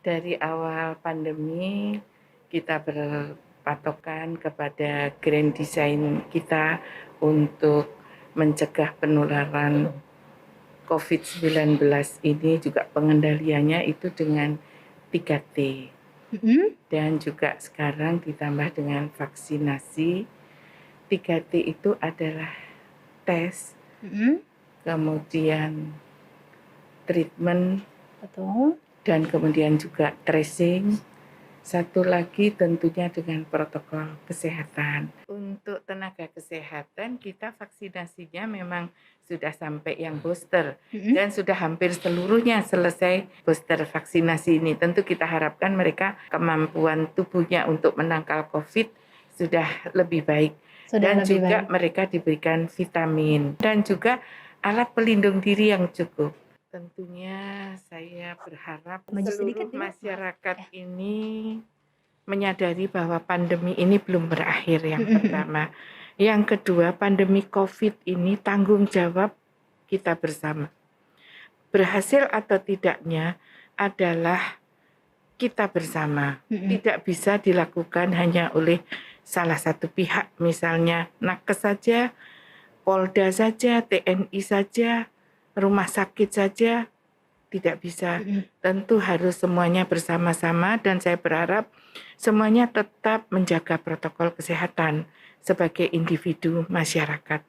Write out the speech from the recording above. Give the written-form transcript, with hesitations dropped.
Dari awal pandemi, kita berpatokan kepada grand design kita untuk mencegah penularan COVID-19 ini, juga pengendaliannya itu dengan 3T. Dan juga sekarang ditambah dengan vaksinasi. 3T itu adalah tes, kemudian treatment, Betul. dan kemudian juga tracing. Satu lagi tentunya dengan protokol kesehatan. Untuk tenaga kesehatan, kita vaksinasinya memang sudah sampai yang booster dan sudah hampir seluruhnya selesai booster vaksinasi ini. Tentu kita harapkan mereka kemampuan tubuhnya untuk menangkal COVID sudah lebih baik. Dan juga mereka diberikan vitamin dan juga alat pelindung diri yang cukup. Tentunya saya berharap seluruh masyarakat ini menyadari bahwa pandemi ini belum berakhir, yang pertama. Yang kedua, pandemi COVID ini tanggung jawab kita bersama. Berhasil atau tidaknya adalah kita bersama. Tidak bisa dilakukan hanya oleh salah satu pihak, misalnya nakes saja, Polda saja, TNI saja, rumah sakit saja, tidak bisa. Tentu harus semuanya bersama-sama, dan saya berharap semuanya tetap menjaga protokol kesehatan sebagai individu masyarakat.